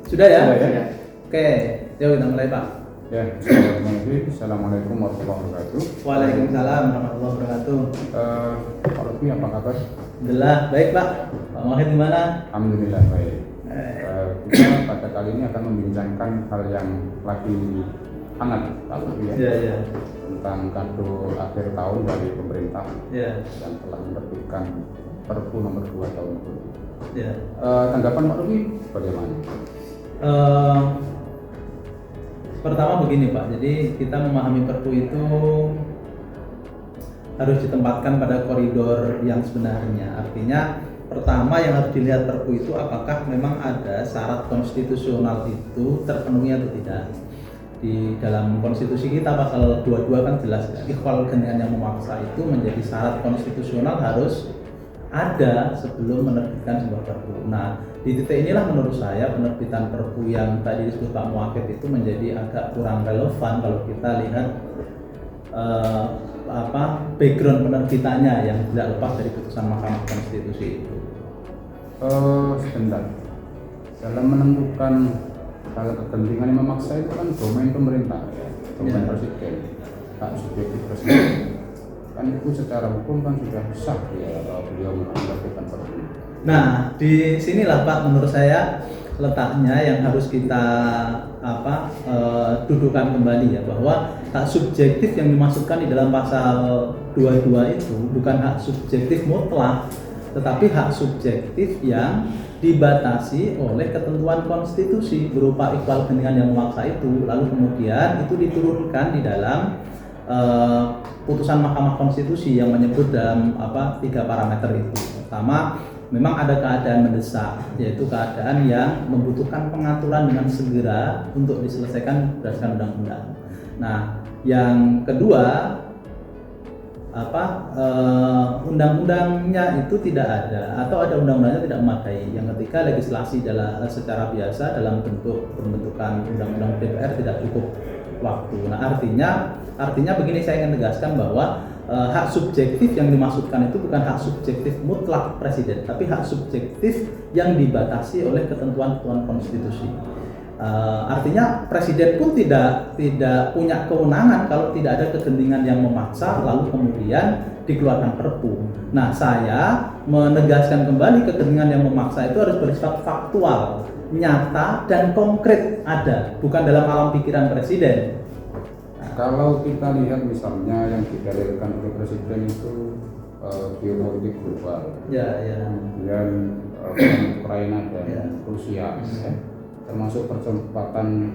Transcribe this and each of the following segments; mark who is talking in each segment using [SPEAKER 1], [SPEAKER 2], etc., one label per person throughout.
[SPEAKER 1] Sudah ya?
[SPEAKER 2] Sudah ya?
[SPEAKER 1] Oke, yuk kita mulai Pak.
[SPEAKER 2] Ya, Assalamualaikum warahmatullahi wabarakatuh.
[SPEAKER 1] Waalaikumsalam warahmatullahi wabarakatuh.
[SPEAKER 2] Pak Lutfi, apa kabar?
[SPEAKER 1] Alhamdulillah, baik Pak. Pak Muhammad gimana?
[SPEAKER 2] Alhamdulillah baik. Kita pada kali ini akan membincangkan hal yang lagi hangat, Pak Lutfi ya.
[SPEAKER 1] Iya.
[SPEAKER 2] Tentang kado akhir tahun dari pemerintah
[SPEAKER 1] Iya.
[SPEAKER 2] yang telah menerbitkan Perpu nomor 2 tahun 2020.
[SPEAKER 1] Iya.
[SPEAKER 2] Tanggapan Pak Lutfi bagaimana?
[SPEAKER 1] Pertama begini Pak, jadi kita memahami Perpu itu harus ditempatkan pada koridor yang sebenarnya. Artinya pertama yang harus dilihat Perpu itu apakah memang ada syarat konstitusional itu terpenuhi atau tidak. Di dalam konstitusi kita pasal 22 kan jelas ya, ikhwal dengan yang memaksa itu menjadi syarat konstitusional harus ada sebelum menerbitkan sebuah Perpu. Nah, di titik inilah menurut saya penerbitan Perpu yang tadi disebut Pak Muakid itu menjadi agak kurang relevan kalau kita lihat background penerbitannya yang tidak lepas dari putusan Mahkamah Konstitusi itu.
[SPEAKER 2] Sebentar. Dalam menentukan hal kegentingan yang memaksa itu kan domain pemerintah, domain presiden, hak subjektif presiden. Kan itu secara hukum kan sudah sah ya kalau beliau menerbitkan Perpu.
[SPEAKER 1] Nah, di sinilah Pak menurut saya letaknya yang harus kita dudukan kembali ya, bahwa hak subjektif yang dimasukkan di dalam pasal 22 itu bukan hak subjektif mutlak, tetapi hak subjektif yang dibatasi oleh ketentuan konstitusi berupa ikhwal dengan yang memaksa itu, lalu kemudian itu diturunkan di dalam putusan Mahkamah Konstitusi yang menyebut dalam 3 parameter itu. Pertama, memang ada keadaan mendesak, yaitu keadaan yang membutuhkan pengaturan dengan segera untuk diselesaikan berdasarkan undang-undang. Nah, yang kedua, undang-undangnya itu tidak ada atau ada undang-undangnya tidak memadai. Yang ketiga, legislasi secara biasa dalam bentuk pembentukan undang-undang DPR tidak cukup waktu. Nah, artinya begini, saya ingin tegaskan bahwa hak subjektif yang dimaksudkan itu bukan hak subjektif mutlak presiden, tapi hak subjektif yang dibatasi oleh ketentuan-ketentuan konstitusi. Artinya presiden pun tidak punya kewenangan kalau tidak ada kegentingan yang memaksa lalu kemudian dikeluarkan Perpu. Nah, saya menegaskan kembali kegentingan yang memaksa itu harus bersifat faktual, nyata dan konkret ada, bukan dalam alam pikiran presiden.
[SPEAKER 2] Kalau kita lihat misalnya yang didalilkan oleh presiden itu geopolitik global, kemudian Ukraina dan Rusia, termasuk percepatan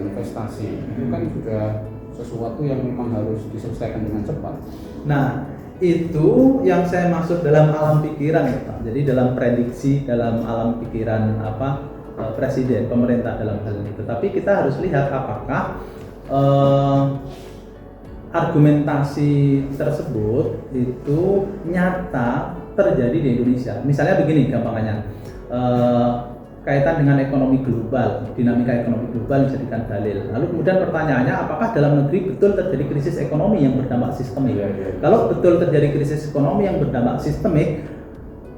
[SPEAKER 2] investasi, itu kan sudah sesuatu yang memang harus diselesaikan dengan cepat.
[SPEAKER 1] Nah, itu yang saya maksud dalam alam pikiran ya Pak. Jadi dalam prediksi, dalam alam pikiran presiden, pemerintah dalam hal ini. Tetapi kita harus lihat apakah argumentasi tersebut itu nyata terjadi di Indonesia. Misalnya begini gampangannya, kaitan dengan ekonomi global, dinamika ekonomi global dijadikan dalil. Lalu kemudian pertanyaannya, apakah dalam negeri betul terjadi krisis ekonomi yang berdampak sistemik? Kalau betul terjadi krisis ekonomi yang berdampak sistemik,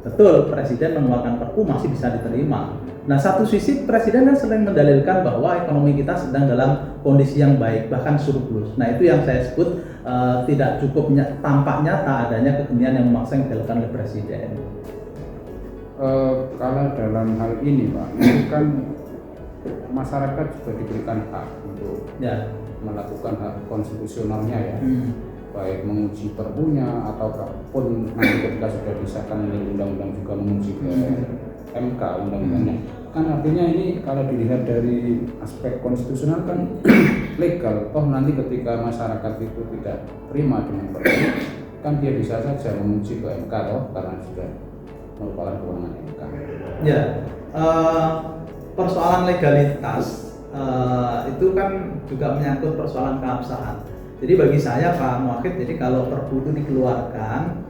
[SPEAKER 1] betul presiden mengeluarkan Perpu masih bisa diterima. Nah, satu sisi presiden kan sering mendalilkan bahwa ekonomi kita sedang dalam kondisi yang baik, bahkan surplus. Nah, itu yang saya sebut tidak cukup tampak nyata adanya kegentingan yang memaksa yang dilakukan oleh presiden.
[SPEAKER 2] Kalau dalam hal ini Pak, itu kan masyarakat juga diberikan hak untuk melakukan hak konstitusionalnya ya, baik menguji Perpunya ataupun nanti ketika sudah disahkan ini undang-undang juga menguji ke MK undang-undangnya. Kan artinya ini kalau dilihat dari aspek konstitusional kan legal. Toh nanti ketika masyarakat itu tidak terima dengan Perpu, kan dia bisa saja menguji ke MK toh, karena sudah merupakan kewenangan MK.
[SPEAKER 1] Ya, persoalan legalitas itu kan juga menyangkut persoalan keabsahan. Jadi bagi saya Pak Muakid, jadi kalau Perpu itu dikeluarkan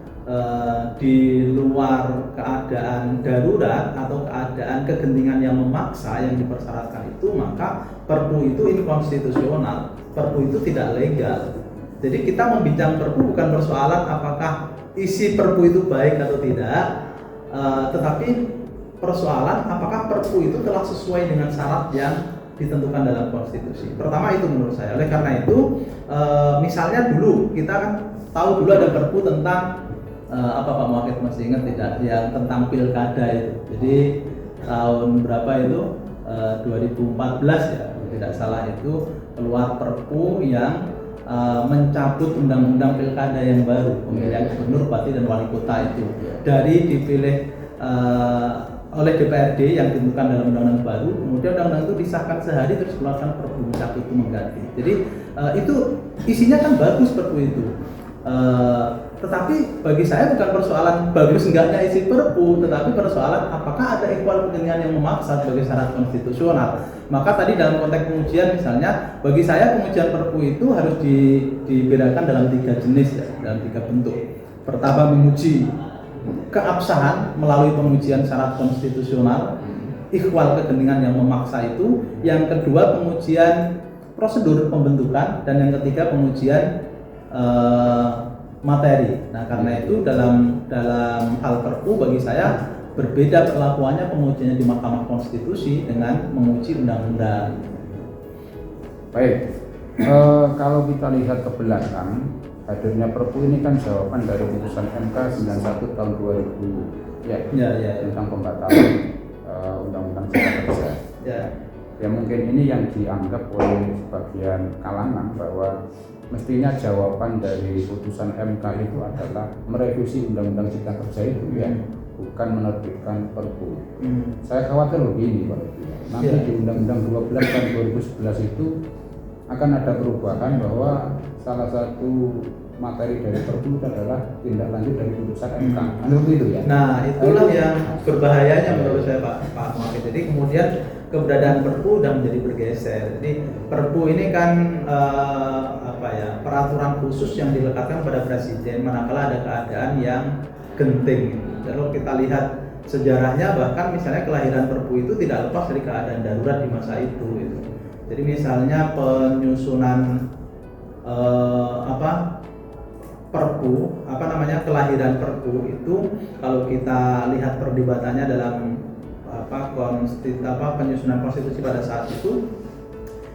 [SPEAKER 1] di luar keadaan darurat atau keadaan kegentingan yang memaksa yang dipersyaratkan itu, maka Perpu itu inkonstitusional, Perpu itu tidak legal. Jadi kita membincang Perpu bukan persoalan apakah isi Perpu itu baik atau tidak, tetapi persoalan apakah Perpu itu telah sesuai dengan syarat yang ditentukan dalam konstitusi. Pertama itu menurut saya. Oleh karena itu, misalnya dulu kita kan tahu dulu ada Perpu tentang apa Pak Muakid masih ingat tidak? Yang tentang pilkada itu. Jadi tahun berapa itu? 2014 ya, tidak salah itu keluar Perpu yang mencabut undang-undang pilkada yang baru, pemilihan gubernur, bupati dan wali kota itu dari dipilih oleh DPRD yang ditentukan dalam undang-undang baru, kemudian undang-undang itu disahkan sehari terus keluarkan Perpu mencabut itu mengganti. Jadi itu isinya kan bagus Perpu itu. Tetapi bagi saya bukan persoalan bagus enggaknya isi Perpu, tetapi persoalan apakah ada ikhwal kegentingan yang memaksa sebagai syarat konstitusional. Maka tadi dalam konteks pengujian misalnya, bagi saya pengujian Perpu itu harus dibedakan dalam 3 jenis ya, dalam 3 bentuk. Pertama menguji keabsahan melalui pengujian syarat konstitusional, ikhwal kegentingan yang memaksa itu. Yang kedua pengujian prosedur pembentukan, dan yang ketiga pengujian materi. Nah, karena itu dalam hal Perpu bagi saya berbeda perlakuannya pengujiannya di Mahkamah Konstitusi dengan menguji undang-undang.
[SPEAKER 2] Baik, kalau kita lihat ke belakang, hadirnya Perpu ini kan jawaban dari putusan MK 91 tahun 2000 tentang pembatalan undang-undang cipta kerja. Ya mungkin ini yang dianggap oleh sebagian kalangan bahwa mestinya jawaban dari putusan MK itu adalah merevisi undang-undang cipta kerja itu ya, bukan menerbitkan Perpu. Saya khawatir begini Pak, nanti di Undang-Undang 12 tahun 2011 itu akan ada perubahan bahwa salah satu materi dari Perpu adalah tindak lanjut dari putusan MK. Itu ya.
[SPEAKER 1] Nah, itulah yang berbahayanya menurut saya Pak Muakid. Jadi kemudian keberadaan Perpu sudah menjadi bergeser. Jadi Perpu ini kan peraturan khusus yang dilekatkan pada presiden manakala ada keadaan yang genting. Kalau kita lihat sejarahnya, bahkan misalnya kelahiran Perpu itu tidak lepas dari keadaan darurat di masa itu. Gitu. Jadi misalnya penyusunan Perpu, kelahiran Perpu itu kalau kita lihat perdebatannya dalam penyusunan konstitusi pada saat itu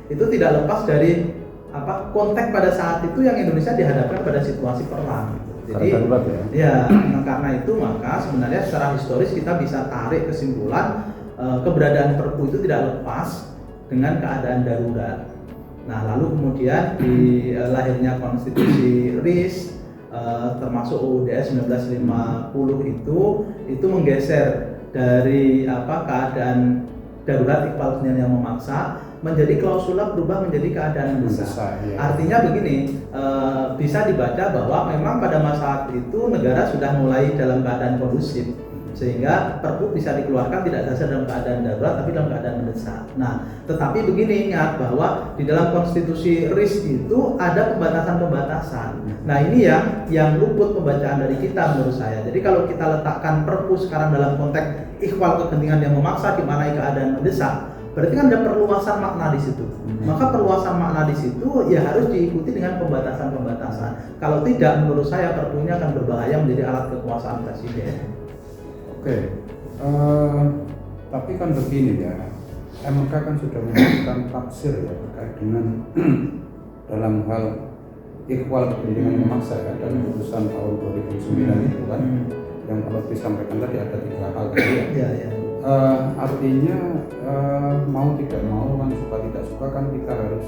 [SPEAKER 1] tidak lepas dari konteks pada saat itu yang Indonesia dihadapkan pada situasi perang. Jadi karena itu maka sebenarnya secara historis kita bisa tarik kesimpulan keberadaan Perpu itu tidak lepas dengan keadaan darurat. Nah, lalu kemudian di lahirnya konstitusi RIS termasuk UUD 1950 itu menggeser dari keadaan darurat ikhwal kegentingan yang memaksa menjadi klausula berubah menjadi keadaan mendesak. Artinya begini, bisa dibaca bahwa memang pada masa itu negara sudah mulai dalam keadaan kondusif, sehingga Perpu bisa dikeluarkan tidak saja dalam keadaan darurat tapi dalam keadaan mendesak. Nah, tetapi begini, ingat bahwa di dalam konstitusi RIS itu ada pembatasan-pembatasan. Nah, ini yang luput pembacaan dari kita menurut saya. Jadi kalau kita letakkan Perpu sekarang dalam konteks ikhwal kegentingan yang memaksa di mana keadaan mendesak, berarti kan ada perluasan makna di situ. Maka perluasan makna di situ ya harus diikuti dengan pembatasan-pembatasan. Kalau tidak, menurut saya Perpu ini akan berbahaya menjadi alat kekuasaan presiden.
[SPEAKER 2] Oke, tapi kan begini ya, MK kan sudah memberikan tafsir ya terkait dengan dalam hal ikhwal kegentingan memaksa kan, dalam putusan tahun 2009 itu kan, yang kalau disampaikan tadi ada 3 hal tadi ya. Artinya mau tidak mau kan, suka tidak suka kan kita harus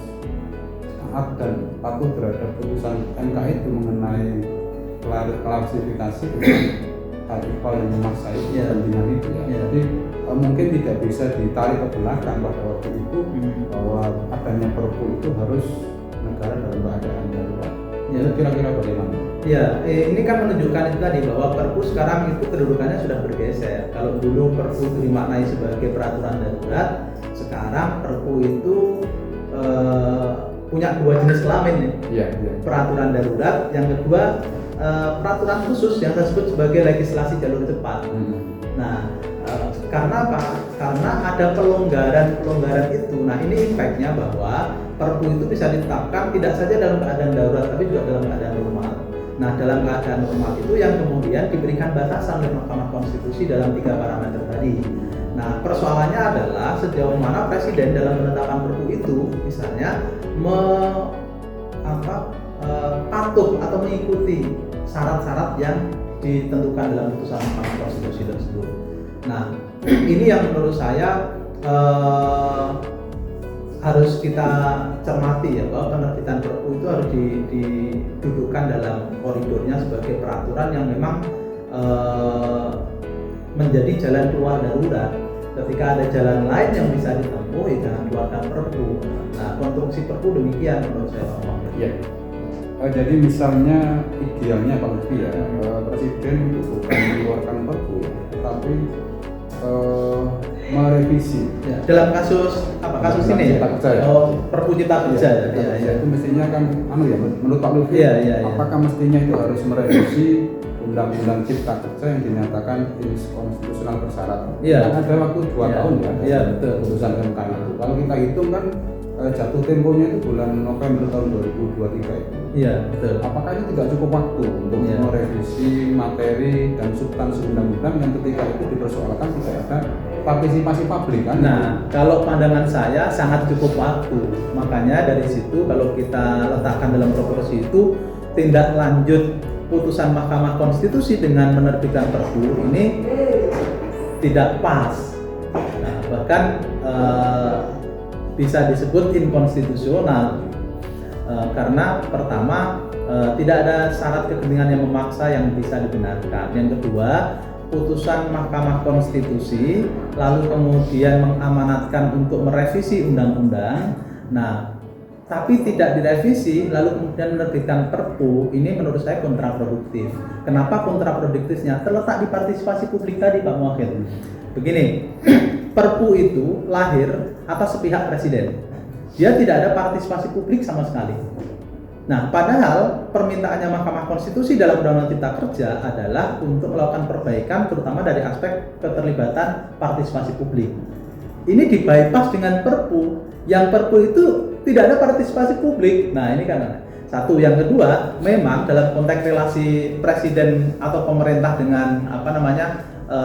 [SPEAKER 2] taat dan patuh terhadap putusan MK itu mengenai klasifikasi hal ikhwal yang memaksa itu kegentingan itu ya. Jadi mungkin tidak bisa ditarik ke belakang pada waktu itu bahwa adanya Perpu itu harus negara dalam keadaan darurat. Kira-kira bagaimana?
[SPEAKER 1] Ini kan menunjukkan itu tadi bahwa Perpu sekarang itu kedudukannya sudah bergeser. Kalau dulu Perpu itu dimaknai sebagai peraturan darurat, sekarang Perpu itu punya 2 jenis kelamin ya. Peraturan darurat, yang kedua peraturan khusus yang disebut sebagai legislasi jalur cepat. Nah, karena apa? Karena ada pelonggaran itu. Nah, ini impactnya bahwa Perpu itu bisa ditetapkan tidak saja dalam keadaan darurat, tapi juga dalam keadaan normal. Nah, dalam keadaan normal itu yang kemudian diberikan batasan oleh Mahkamah Konstitusi dalam 3 parameter tadi. Nah, persoalannya adalah sejauh mana presiden dalam menetapkan perpu itu, misalnya patuh atau mengikuti syarat-syarat yang ditentukan dalam putusan Mahkamah Konstitusi tersebut. Nah, ini yang menurut saya harus kita cermati ya, bahwa penerbitan perpu itu harus didudukkan dalam koridornya sebagai peraturan yang memang menjadi jalan keluar darurat. Ketika ada jalan lain yang bisa ditempuh, ya jangan keluarkan perpu. Nah, konstruksi perpu demikian menurut saya Pak Muhammad.
[SPEAKER 2] Ya. Jadi misalnya idealnya Pak Lutfi ya, presiden itu bukan mengeluarkan perpu ya, tapi merevisi.
[SPEAKER 1] Ya, dalam kasus kasus ini ya?
[SPEAKER 2] Kerja, ya?
[SPEAKER 1] Perpu Cipta Kerja.
[SPEAKER 2] Ya. Itu mestinya kan menurut Pak Lutfi, apakah mestinya itu harus merevisi Undang-Undang Cipta Kerja yang dinyatakan inkonstitusional bersyarat?
[SPEAKER 1] Kan
[SPEAKER 2] ada waktu 2 tahun ya.
[SPEAKER 1] Iya, betul.
[SPEAKER 2] Putusan MK itu. Kalau kita hitung kan jatuh temponya itu bulan November tahun 2023 itu.
[SPEAKER 1] Iya, betul.
[SPEAKER 2] Apakah itu tidak cukup waktu untuk merevisi materi dan substansi undang-undang yang ketika itu dipersoalkan tidak ada partisipasi publik kan?
[SPEAKER 1] Nah, kalau pandangan saya sangat cukup waktu. Makanya dari situ kalau kita letakkan dalam proporsi itu, tindak lanjut putusan Mahkamah Konstitusi dengan menerbitkan perpu ini tidak pas. Nah, bahkan bisa disebut inkonstitusional karena pertama tidak ada syarat kegentingan yang memaksa yang bisa dibenarkan. Yang kedua, putusan Mahkamah Konstitusi lalu kemudian mengamanatkan untuk merevisi undang-undang. Nah, tapi tidak direvisi lalu kemudian menerbitkan perpu, ini menurut saya kontraproduktif. Kenapa kontraproduktifnya? Terletak di partisipasi publik tadi Pak Muakhir. Begini, perpu itu lahir atas sepihak presiden. Dia tidak ada partisipasi publik sama sekali. Nah, padahal permintaannya Mahkamah Konstitusi dalam Undang-Undang Cipta Kerja adalah untuk melakukan perbaikan terutama dari aspek keterlibatan partisipasi publik. Ini di-bypass dengan perpu. Yang perpu itu tidak ada partisipasi publik. Nah, ini kan satu. Yang kedua, memang dalam konteks relasi presiden atau pemerintah dengan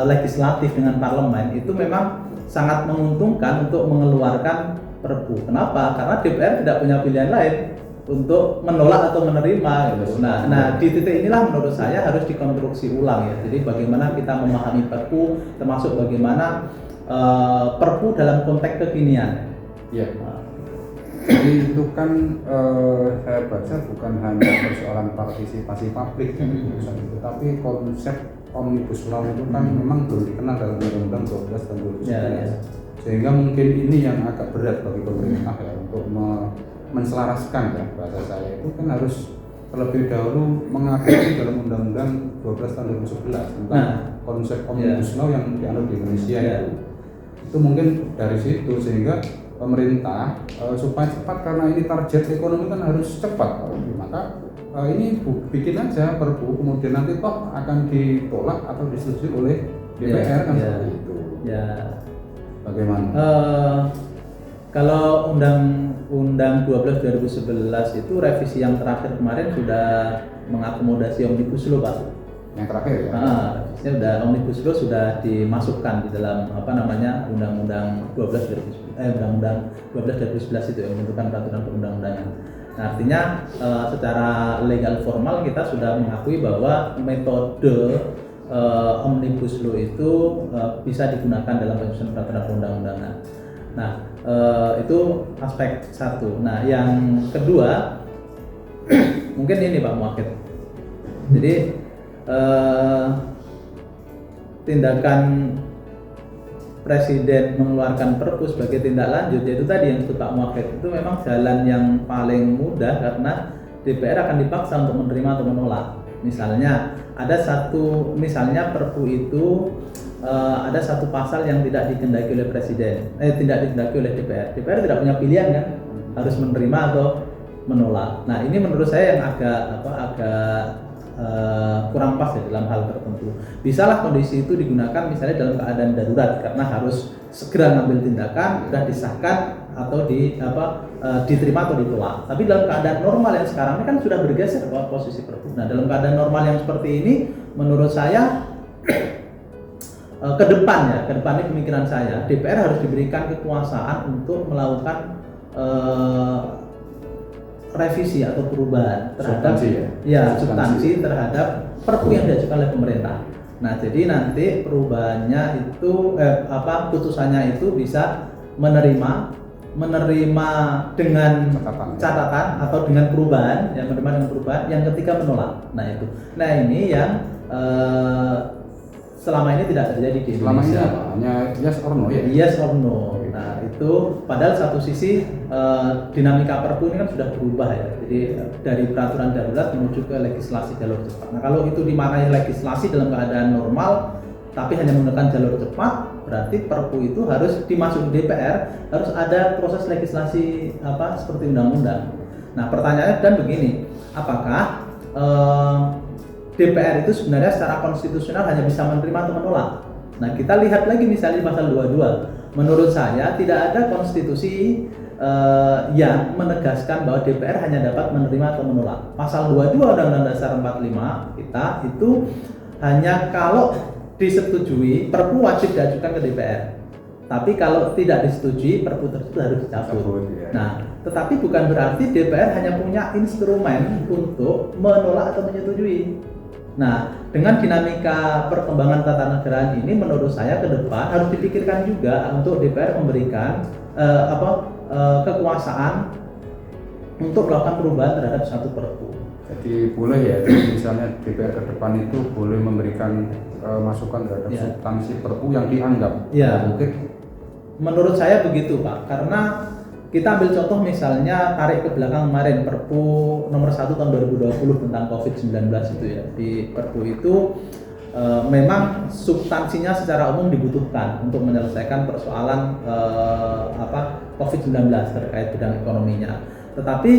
[SPEAKER 1] legislatif dengan parlemen itu memang sangat menguntungkan untuk mengeluarkan perpu. Kenapa? Karena DPR tidak punya pilihan lain untuk menolak atau menerima gitu. Nah, di titik inilah menurut saya harus dikonstruksi ulang ya. Jadi bagaimana kita memahami perpu, termasuk bagaimana perpu dalam konteks kekinian.
[SPEAKER 2] Ya. Jadi itu kan saya baca bukan hanya persoalan partisipasi publik dari putusan itu, tapi konsep Omnibus Law itu kan memang belum dikenal dalam Undang-Undang 12 tahun 2011. Sehingga mungkin ini yang agak berat bagi pemerintah ya untuk menselaraskan ya bahasa saya itu kan harus terlebih dahulu mengadopsi dalam Undang-Undang 12 tahun 2011 tentang konsep Omnibus Law yang dianut di Indonesia itu mungkin dari situ sehingga pemerintah supaya cepat karena ini target ekonomi kan harus cepat maka ini bikin aja perpu kemudian nanti toh akan ditolak atau disetujui oleh DPR kan seperti itu. Ya. Bagaimana?
[SPEAKER 1] Kalau Undang 12 2011 itu revisi yang terakhir kemarin sudah mengakomodasi Omnibus Law Pak.
[SPEAKER 2] Yang terakhir ya?
[SPEAKER 1] Revisinya sudah Omnibus Law sudah dimasukkan di dalam Undang-Undang 12 2011 itu yang menentukan peraturan perundang-undangan. Nah, artinya secara legal formal kita sudah mengakui bahwa metode Omnibus Law itu bisa digunakan dalam penyusunan peraturan perundang-undangan. Nah, itu aspek satu. Nah, yang kedua mungkin ini Pak Muakhir. Jadi tindakan presiden mengeluarkan perpu sebagai tindak lanjut yaitu tadi yang disebut Pak Muakhir itu memang jalan yang paling mudah karena DPR akan dipaksa untuk menerima atau menolak. Misalnya perpu itu ada satu pasal yang tidak dikehendaki oleh presiden, tidak dikehendaki oleh DPR. DPR tidak punya pilihan kan, harus menerima atau menolak. Nah, ini menurut saya yang agak kurang pas ya dalam hal tertentu. Bisalah kondisi itu digunakan misalnya dalam keadaan darurat karena harus segera ngambil tindakan, sudah disahkan atau diterima atau ditolak. Tapi dalam keadaan normal yang sekarang ini kan sudah bergeser posisi perpu. Nah, dalam keadaan normal yang seperti ini menurut saya ke depan ini pemikiran saya, DPR harus diberikan kekuasaan untuk melakukan revisi atau perubahan terhadap substansi terhadap perpu yang diajukan oleh pemerintah. Nah, jadi nanti perubahannya itu putusannya itu bisa menerima dengan catatan atau dengan perubahan, yang ketiga menolak. Nah itu. Nah ini yang selama ini tidak terjadi di Indonesia.
[SPEAKER 2] Selama ini apa? Hanya yes or no ya?
[SPEAKER 1] Yes or no. Nah itu padahal satu sisi dinamika perpu ini kan sudah berubah ya. Jadi dari peraturan darurat menuju ke legislasi jalur cepat. Nah kalau itu dimaknai legislasi dalam keadaan normal tapi hanya menggunakan jalur cepat, berarti perpu itu harus dimasuk DPR, harus ada proses legislasi seperti undang-undang. Nah pertanyaannya dan begini, apakah DPR itu sebenarnya secara konstitusional hanya bisa menerima atau menolak? Nah kita lihat lagi misalnya pasal 22. Menurut saya tidak ada konstitusi yang menegaskan bahwa DPR hanya dapat menerima atau menolak. Pasal 22 Undang-Undang Dasar 45 kita itu hanya kalau disetujui perpu wajib diajukan ke DPR. Tapi kalau tidak disetujui perpu tersebut harus dicabut. Nah, tetapi bukan berarti DPR hanya punya instrumen untuk menolak atau menyetujui. Nah, dengan dinamika perkembangan tatanegaraan ini menurut saya ke depan harus dipikirkan juga untuk DPR memberikan kekuasaan untuk melakukan perubahan terhadap satu perpu.
[SPEAKER 2] Jadi boleh ya, misalnya DPR ke depan itu boleh memberikan masukan terhadap substansi perpu yang dianggap mungkin.
[SPEAKER 1] Menurut saya begitu Pak, karena kita ambil contoh misalnya tarik ke belakang kemarin Perpu nomor 1 tahun 2020 tentang COVID-19 itu ya. Di Perpu itu memang substansinya secara umum dibutuhkan untuk menyelesaikan persoalan COVID-19 terkait bidang ekonominya. Tetapi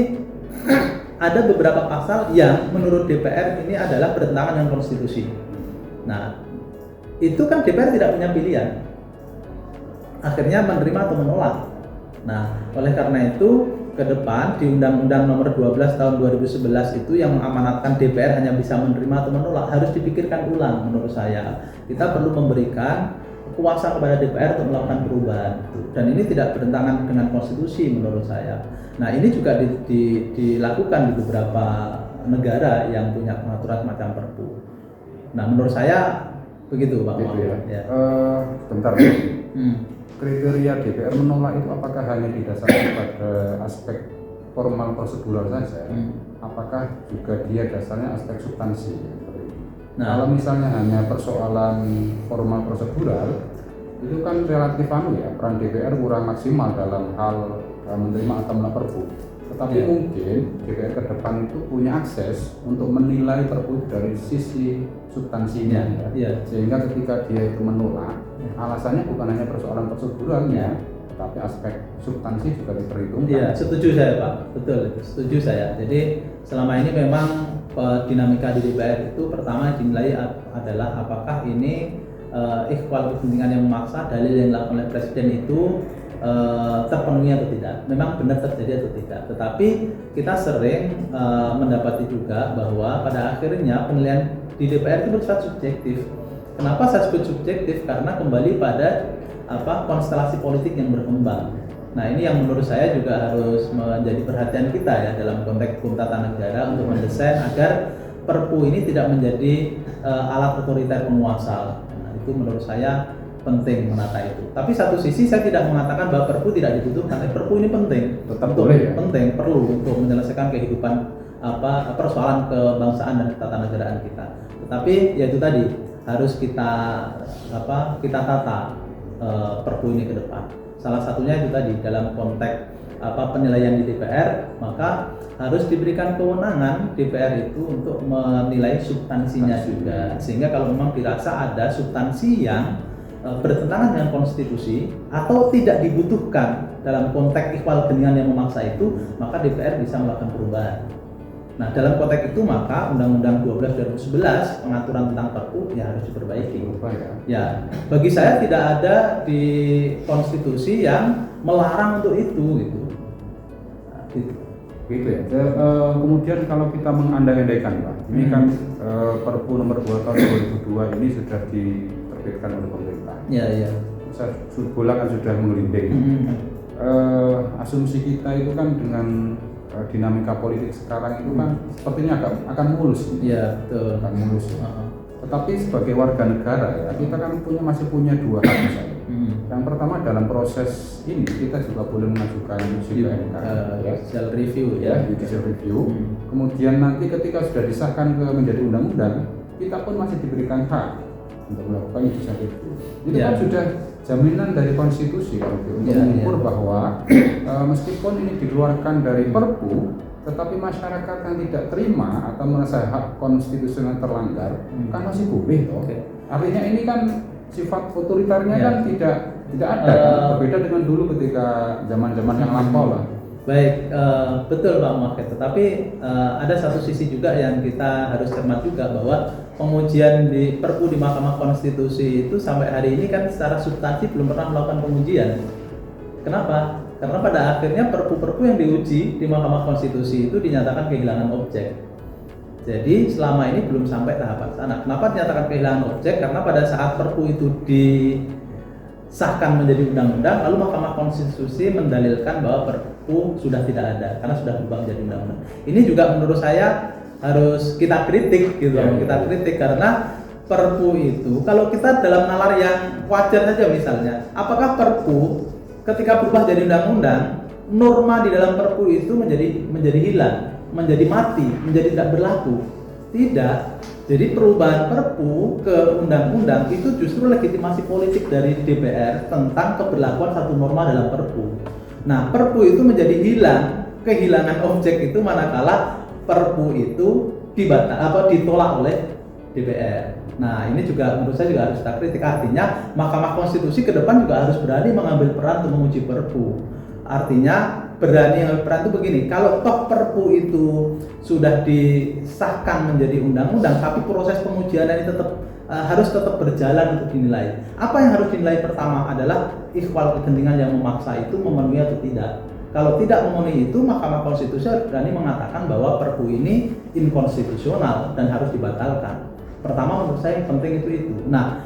[SPEAKER 1] ada beberapa pasal yang menurut DPR ini adalah bertentangan dengan konstitusi. Nah, itu kan DPR tidak punya pilihan. Akhirnya menerima atau menolak. Nah, oleh karena itu ke depan di Undang-Undang Nomor 12 Tahun 2011 itu yang mengamanatkan DPR hanya bisa menerima atau menolak harus dipikirkan ulang menurut saya. Kita perlu memberikan kuasa kepada DPR untuk melakukan perubahan dan ini tidak bertentangan dengan konstitusi menurut saya. Nah, ini juga dilakukan di beberapa negara yang punya pengaturan semacam perpu. Nah, menurut saya begitu Pak.
[SPEAKER 2] Gitu ya. Bentar. Kriteria DPR menolak itu apakah hanya didasarkan pada aspek formal prosedural saja? Apakah juga dia dasarnya aspek substansi? Nah, kalau misalnya hanya persoalan formal prosedural, itu kan relatif peran DPR kurang maksimal dalam hal menerima atau menolak perpu. Tetapi mungkin DPR ke depan itu punya akses untuk menilai perpu dari sisi substansinya, sehingga ketika dia itu menolak, alasannya bukan hanya persoalan proseduralnya, tetapi aspek substansi juga diperhitungkan.
[SPEAKER 1] Iya, setuju saya Pak, betul itu, setuju saya. Jadi selama ini memang dinamika di DPR itu pertama dinilai adalah apakah ini ikhwal kepentingan yang memaksa, dalil yang dilakukan oleh presiden itu terpenuhi atau tidak, memang benar terjadi atau tidak. Tetapi kita sering mendapati juga bahwa pada akhirnya penilaian di DPR itu bersifat subjektif. Kenapa saya sebut subjektif? Karena kembali pada konstelasi politik yang berkembang. Nah, ini yang menurut saya juga harus menjadi perhatian kita ya dalam konteks hukum tata negara untuk mendesain agar perpu ini tidak menjadi alat otoriter penguasa. Nah, itu menurut saya penting menata itu. Tapi satu sisi saya tidak mengatakan bahwa perpu tidak dibutuhkan. Perpu ini penting,
[SPEAKER 2] tetap boleh ya?
[SPEAKER 1] Penting, perlu untuk menyelesaikan kehidupan persoalan kebangsaan dan ketatanegaraan kita. Tetapi ya itu tadi harus kita tata perpu ini ke depan. Salah satunya itu tadi dalam konteks penilaian di DPR, maka harus diberikan kewenangan DPR itu untuk menilai substansinya juga. Sehingga kalau memang dirasa ada substansi yang bertentangan dengan konstitusi atau tidak dibutuhkan dalam konteks ikhwal kepentingan yang memaksa itu, maka DPR bisa melakukan perubahan. Nah, dalam konteks itu maka Undang-Undang 12 2011 pengaturan tentang perpu ya harus diperbaiki. Ya, bagi saya tidak ada di konstitusi yang melarang untuk itu gitu. Nah,
[SPEAKER 2] gitu ya. Kemudian kalau kita mengandai-andaikan Pak, ini kan Perpu nomor 2 tahun 2002 ini sudah diterbitkan oleh pemerintah.
[SPEAKER 1] Iya.
[SPEAKER 2] Bola kan sudah menggelinding. Asumsi kita itu kan dengan dinamika politik sekarang itu kan sepertinya akan mulus.
[SPEAKER 1] Iya, betul.
[SPEAKER 2] Akan mulus. Tetapi sebagai warga negara ya, kita kan masih punya dua hak misalnya. Yang pertama dalam proses ini kita juga boleh mengajukan uji PMK,
[SPEAKER 1] judicial review ya.
[SPEAKER 2] Judicial review. Kemudian nanti ketika sudah disahkan menjadi undang-undang, kita pun masih diberikan hak untuk melakukan judicial review. Itu kan sudah jaminan dari konstitusi untuk mengukur bahwa meskipun ini dikeluarkan dari Perpu, tetapi masyarakat yang tidak terima atau merasa hak konstitusional terlanggar kan masih boleh toh. Artinya ini kan sifat otoritarnya kan tidak ada, berbeda dengan dulu ketika zaman-zaman yang lampau lah.
[SPEAKER 1] Baik, betul Pak Muhammad. Tetapi ada satu sisi juga yang kita harus cermat juga, bahwa pengujian di Perpu di Mahkamah Konstitusi itu sampai hari ini kan secara substansi belum pernah melakukan pengujian. Kenapa? Karena pada akhirnya perpu-perpu yang diuji di Mahkamah Konstitusi itu dinyatakan kehilangan objek. Jadi selama ini belum sampai tahapan sana. Kenapa dinyatakan kehilangan objek? Karena pada saat perpu itu disahkan menjadi undang-undang, lalu Mahkamah Konstitusi mendalilkan bahwa perpu sudah tidak ada karena sudah berubah menjadi undang-undang. Ini juga menurut saya harus kita kritik gitu. Kita kritik karena perpu itu kalau kita dalam nalar yang wajar saja, misalnya apakah perpu ketika berubah jadi undang-undang, norma di dalam perpu itu menjadi hilang, menjadi mati, menjadi tidak berlaku? Tidak. Jadi perubahan perpu ke undang-undang itu justru legitimasi politik dari DPR tentang keberlakuan satu norma dalam perpu. Nah, perpu itu menjadi kehilangan objek itu manakala perpu itu ditolak oleh DPR. Nah, ini juga menurut saya juga harus kita kritik. Artinya Mahkamah Konstitusi ke depan juga harus berani mengambil peran untuk menguji perpu. Artinya berani mengambil peran itu begini, kalau toh perpu itu sudah disahkan menjadi undang-undang, tapi proses pengujian ini harus tetap berjalan untuk dinilai. Apa yang harus dinilai pertama adalah ikhwal kegentingan yang memaksa itu memenuhi atau tidak. Kalau tidak memenuhi itu, Mahkamah Konstitusi harus berani mengatakan bahwa perpu ini inkonstitusional dan harus dibatalkan. Pertama menurut saya yang penting itu. Nah,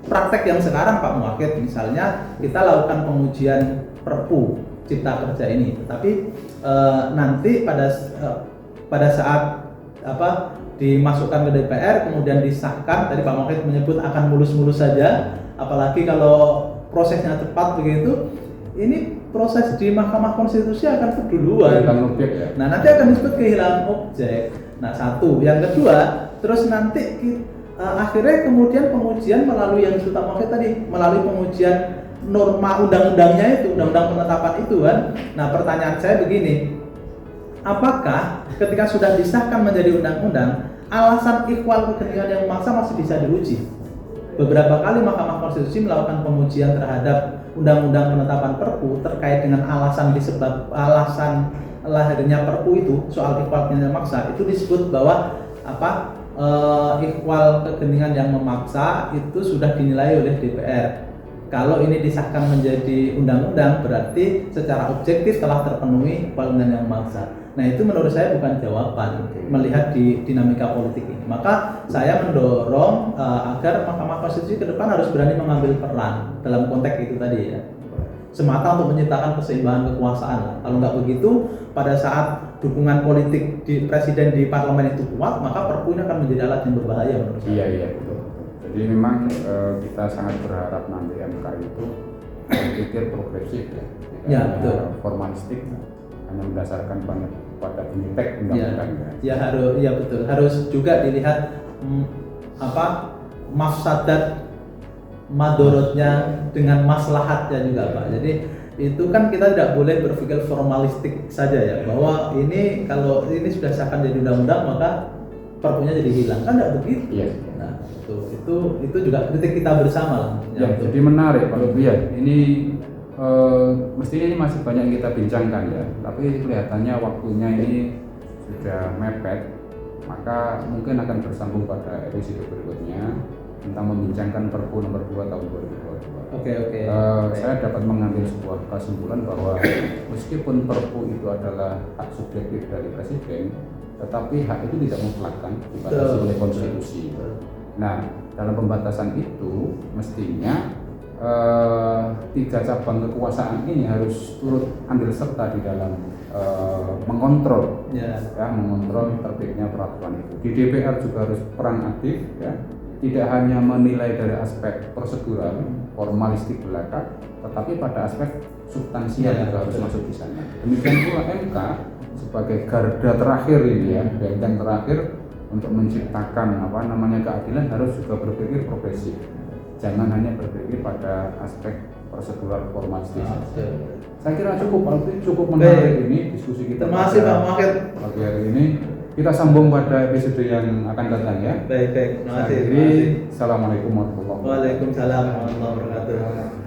[SPEAKER 1] praktek yang sekarang Pak Muwakil, misalnya kita lakukan pengujian Perpu Cipta Kerja ini, tetapi nanti pada saat dimasukkan ke DPR kemudian disahkan, tadi Pak Muwakil menyebut akan mulus-mulus saja, apalagi kalau prosesnya cepat begitu, ini proses di Mahkamah Konstitusi akan keduluan. Nah, nanti akan disebut kehilangan objek. Nah, satu. Yang kedua, terus nanti akhirnya kemudian pengujian melalui yang disebut Pak tadi, melalui pengujian norma undang-undangnya itu, undang-undang penetapan itu kan. Nah, pertanyaan saya begini, apakah ketika sudah disahkan menjadi undang-undang, alasan ikhwal kegentingan yang memaksa masih bisa diuji? Beberapa kali Mahkamah Konstitusi melakukan pengujian terhadap undang-undang penetapan perpu terkait dengan alasan lahirnya perpu itu, soal ikhwal kegentingan yang memaksa itu disebut bahwa ikhwal kegentingan yang memaksa itu sudah dinilai oleh DPR. Kalau ini disahkan menjadi undang-undang, berarti secara objektif telah terpenuhi ikhwal kegentingan yang memaksa. Nah, itu menurut saya bukan jawaban melihat di dinamika politik ini. Maka saya mendorong agar Mahkamah Konstitusi ke depan harus berani mengambil peran dalam konteks itu tadi ya. Semata untuk menciptakan keseimbangan kekuasaan. Kalau nggak begitu, pada saat dukungan politik di presiden di parlemen itu kuat, maka perpu ini akan menjadi alat yang berbahaya menurut saya.
[SPEAKER 2] Iya betul. Jadi memang kita sangat berharap nanti MK itu berpikir progresif ya,
[SPEAKER 1] betul.
[SPEAKER 2] Formalistik, hanya berdasarkan pada teks undang-undang.
[SPEAKER 1] Ya betul. Harus juga dilihat mafsadat madorotnya dengan maslahatnya juga Pak. Jadi itu kan kita tidak boleh berpikir formalistik saja ya, bahwa ini kalau ini sudah disahkan jadi undang-undang maka perpunya jadi hilang, kan tidak begitu.
[SPEAKER 2] Iya.
[SPEAKER 1] Nah, itu juga kritik kita bersama lah.
[SPEAKER 2] Ya, jadi menarik Pak Lutfi. Ini mestinya ini masih banyak yang kita bincangkan ya, tapi kelihatannya waktunya ini sudah mepet, maka mungkin akan bersambung pada episode berikutnya tentang membincangkan Perpu nomor 2 tahun 2022.
[SPEAKER 1] Oke.
[SPEAKER 2] Saya dapat mengambil sebuah kesimpulan bahwa meskipun Perpu itu adalah hak subjektif dari Presiden, tetapi hak itu tidak mutlak kan, dibatasi oleh konstitusi. Nah, dalam pembatasan itu mestinya 3 cabang kekuasaan ini harus turut andil serta di dalam mengontrol, mengontrol terbitnya peraturan itu. Di DPR juga harus peran aktif, ya, tidak hanya menilai dari aspek prosedural, formalistik belaka, tetapi pada aspek substansial juga harus masuk di sana. Demikian pula MK sebagai garda terakhir ini, ya, benteng terakhir untuk menciptakan keadilan harus juga berpikir progresif. Jangan hanya berpikir pada aspek prosedural formalistik. Saya kira cukup menarik ini diskusi kita.
[SPEAKER 1] Terima kasih Pak Mahir.
[SPEAKER 2] Pagi hari ini kita sambung pada episode yang akan datang, ya.
[SPEAKER 1] Baik. Terima kasih.
[SPEAKER 2] Assalamualaikum warahmatullahi wabarakatuh.
[SPEAKER 1] Waalaikumsalam warahmatullahi wabarakatuh.